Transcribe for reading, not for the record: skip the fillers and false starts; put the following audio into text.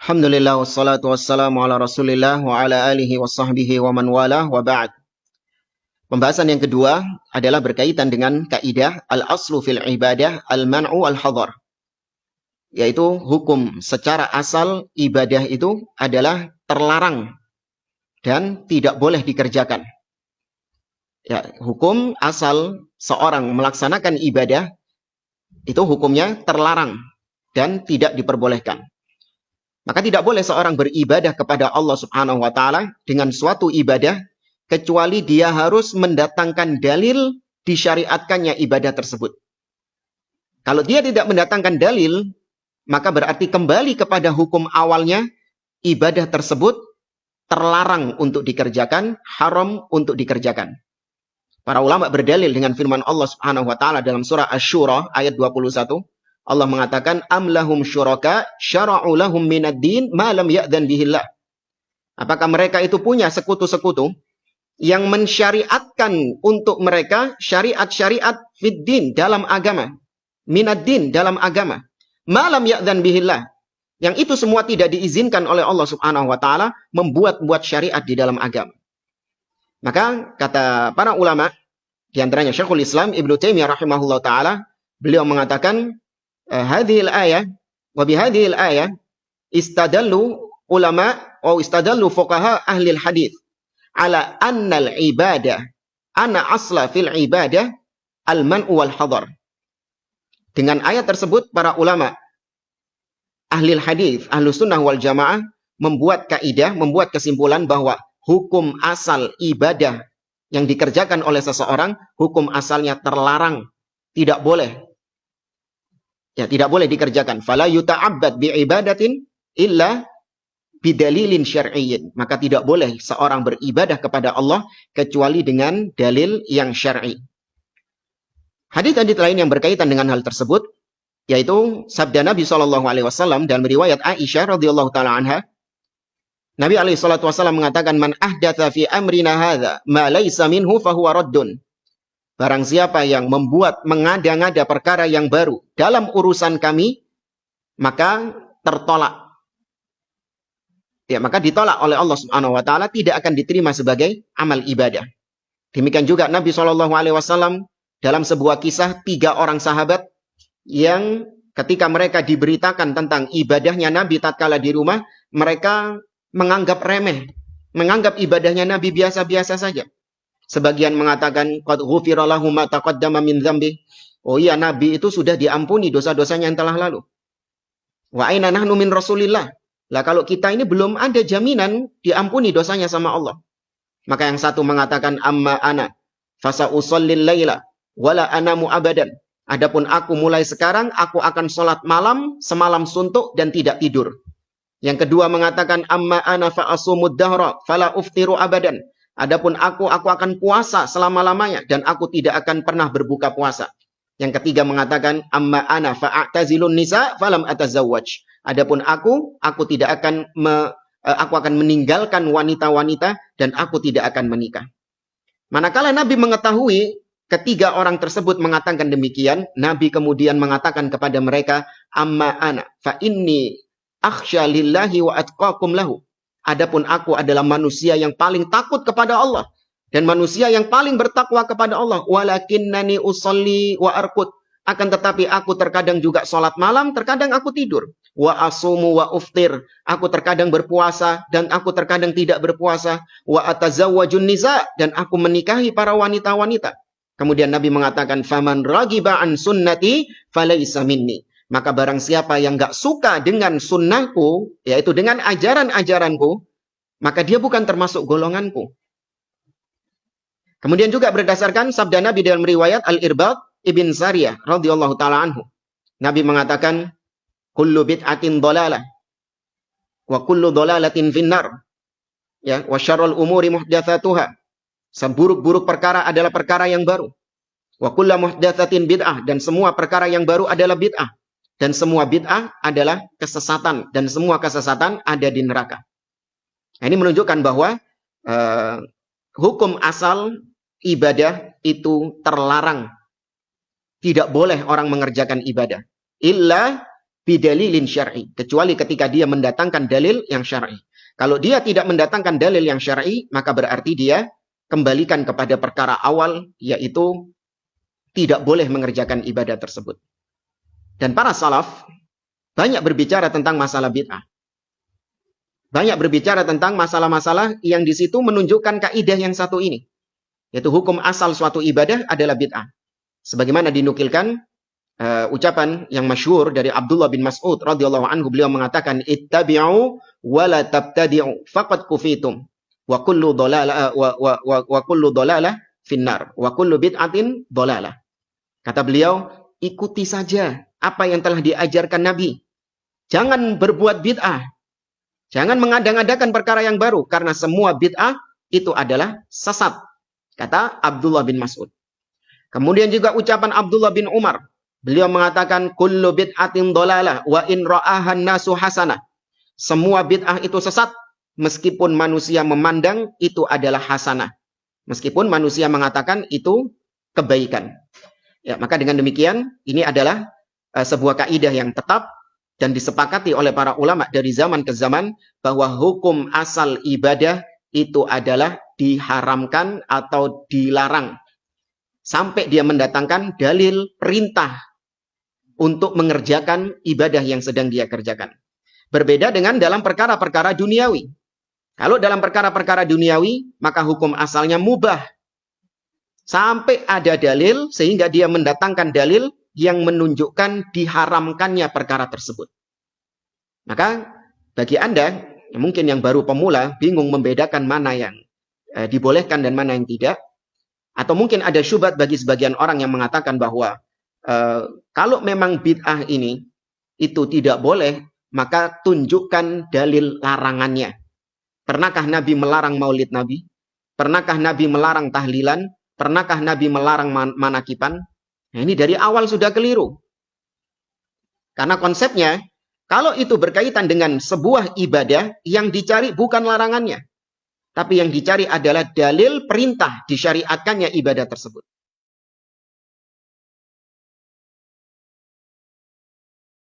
Alhamdulillah wassalatu wassalamu ala Rasulillah wa ala alihi wa sahbihi wa man walah wa ba'd. Pembahasan yang kedua adalah berkaitan dengan kaidah al-aslu fil ibadah al-man'u al-hadar. Yaitu hukum secara asal ibadah itu adalah terlarang dan tidak boleh dikerjakan. Ya, hukum asal seorang melaksanakan ibadah itu hukumnya terlarang dan tidak diperbolehkan. Maka tidak boleh seorang beribadah kepada Allah Subhanahu wa taala dengan suatu ibadah kecuali dia harus mendatangkan dalil disyariatkannya ibadah tersebut. Kalau dia tidak mendatangkan dalil, maka berarti kembali kepada hukum awalnya, ibadah tersebut terlarang untuk dikerjakan, haram untuk dikerjakan. Para ulama berdalil dengan firman Allah Subhanahu wa taala dalam surah Asy-Syura ayat 21. Allah mengatakan am lahum syuraka syara'u lahum minad din ma lam ya'dzan bihillah. Apakah mereka itu punya sekutu-sekutu yang mensyariatkan untuk mereka syariat-syariat fid din dalam agama, minad din dalam agama, ma lam ya'dzan bihillah. Yang itu semua tidak diizinkan oleh Allah Subhanahu wa taala membuat-buat syariat di dalam agama. Maka kata para ulama di antaranya Syekhul Islam Ibnu Taimiyah rahimahullah taala, beliau mengatakan hadhil ayah wa bihadhil ayah istadallu ulama atau istadallu fuqaha ahli hadis ala anna al-ibadah ana asla fil ibadah al-man'u wal hadar. Dengan ayat tersebut para ulama ahli hadis, ahlu sunnah wal jamaah membuat kaidah, membuat kesimpulan bahwa hukum asal ibadah yang dikerjakan oleh seseorang, hukum asalnya terlarang, tidak boleh. Ya, tidak boleh dikerjakan. Fala yuta'abbad bi'ibadatin illa bidalilin syar'iyyin. Maka tidak boleh seorang beribadah kepada Allah kecuali dengan dalil yang syar'i. Hadis-hadis lain yang berkaitan dengan hal tersebut yaitu sabda Nabi SAW dalam riwayat Aisyah radhiyallahu taala anha. Nabi SAW mengatakan man ahdatsa fi amrina hadza ma laysa minhu fahuwa raddun. Barang siapa yang membuat mengada-ngada perkara yang baru dalam urusan kami, maka tertolak. Ya, maka ditolak oleh Allah Subhanahu wa taala, tidak akan diterima sebagai amal ibadah. Demikian juga Nabi SAW dalam sebuah kisah 3 orang sahabat yang ketika mereka diberitakan tentang ibadahnya Nabi tatkala di rumah, mereka menganggap remeh, menganggap ibadahnya Nabi biasa-biasa saja. Sebagian mengatakan qad ghufira lahu ma taqaddama min dzambi. Oh iya, Nabi itu sudah diampuni dosa-dosanya yang telah lalu. Wa aina nahnu min Rasulillah. Lah kalau kita ini belum ada jaminan diampuni dosanya sama Allah. Maka yang satu mengatakan amma ana fasa usallil laila wala anamu abadan. Adapun aku mulai sekarang aku akan salat malam semalam suntuk dan tidak tidur. Yang kedua mengatakan amma ana fa asumud dahra fala uftiru abadan. Adapun aku akan puasa selama-lamanya dan aku tidak akan pernah berbuka puasa. Yang ketiga mengatakan amma ana fa'tazilun nisa falam atazawwaj. Adapun aku tidak akan aku akan meninggalkan wanita-wanita dan aku tidak akan menikah. Manakala Nabi mengetahui ketiga orang tersebut mengatakan demikian, Nabi kemudian mengatakan kepada mereka amma ana fa inni akhsha lillahi wa atqakum lahu. Adapun aku adalah manusia yang paling takut kepada Allah dan manusia yang paling bertakwa kepada Allah. Walakinnani usolli wa arqud. Akan tetapi aku terkadang juga salat malam, terkadang aku tidur. Wa asumu wa uftir. Aku terkadang berpuasa dan aku terkadang tidak berpuasa. Wa atazawwajun nisa, dan aku menikahi para wanita-wanita. Kemudian Nabi mengatakan faman ragiba an sunnati falaysa minni. Maka barang siapa yang enggak suka dengan sunnahku, yaitu dengan ajaran-ajaranku, maka dia bukan termasuk golonganku. Kemudian juga berdasarkan sabda Nabi dalam riwayat Al-Irbad Ibn Sariyah radhiyallahu taala anhu. Nabi mengatakan kullu bid'atin dhalalah wa kullu dhalalatin finnar. Ya, wa syarrul umuri muhdatsatuha. Seburuk-buruk perkara adalah perkara yang baru. Wa kullu muhdatsatin bid'ah, dan semua perkara yang baru adalah bid'ah. Dan semua bid'ah adalah kesesatan. Dan semua kesesatan ada di neraka. Nah, ini menunjukkan bahwa hukum asal ibadah itu terlarang. Tidak boleh orang mengerjakan ibadah. Illa bidalilin syar'i, kecuali ketika dia mendatangkan dalil yang syar'i. Kalau dia tidak mendatangkan dalil yang syar'i, maka berarti dia kembalikan kepada perkara awal, yaitu tidak boleh mengerjakan ibadah tersebut. Dan para salaf banyak berbicara tentang masalah bid'ah. Banyak berbicara tentang masalah-masalah yang di situ menunjukkan kaidah yang satu ini, yaitu hukum asal suatu ibadah adalah bid'ah. Sebagaimana dinukilkan ucapan yang masyhur dari Abdullah bin Mas'ud radhiyallahu anhu, beliau mengatakan, ittabi'u wa la tabtadi'u faqad kufitum wa kullu dhalalah finnar wa kullu bid'atin dhalalah. Kata beliau, ikuti saja apa yang telah diajarkan Nabi. Jangan berbuat bid'ah. Jangan mengadang-adakan perkara yang baru, karena semua bid'ah itu adalah sesat. Kata Abdullah bin Mas'ud. Kemudian juga ucapan Abdullah bin Umar. Beliau mengatakan, kullu bid'atin dhalalah wa in ra'ahan nasu hasanah. Semua bid'ah itu sesat, meskipun manusia memandang itu adalah hasanah. Meskipun manusia mengatakan itu kebaikan. Ya, maka dengan demikian, ini adalah sebuah kaidah yang tetap dan disepakati oleh para ulama dari zaman ke zaman, bahwa hukum asal ibadah itu adalah diharamkan atau dilarang sampai dia mendatangkan dalil perintah untuk mengerjakan ibadah yang sedang dia kerjakan. Berbeda dengan dalam perkara-perkara duniawi. Kalau dalam perkara-perkara duniawi, maka hukum asalnya mubah. Sampai ada dalil sehingga dia mendatangkan dalil yang menunjukkan diharamkannya perkara tersebut. Maka bagi Anda, mungkin yang baru pemula, bingung membedakan mana yang dibolehkan dan mana yang tidak. Atau mungkin ada syubhat bagi sebagian orang yang mengatakan bahwa kalau memang bid'ah ini itu tidak boleh, maka tunjukkan dalil larangannya. Pernahkah Nabi melarang maulid Nabi? Pernahkah Nabi melarang tahlilan? Pernahkah Nabi melarang manakipan? Nah, ini dari awal sudah keliru. Karena konsepnya, kalau itu berkaitan dengan sebuah ibadah, yang dicari bukan larangannya. Tapi yang dicari adalah dalil perintah disyariatkannya ibadah tersebut.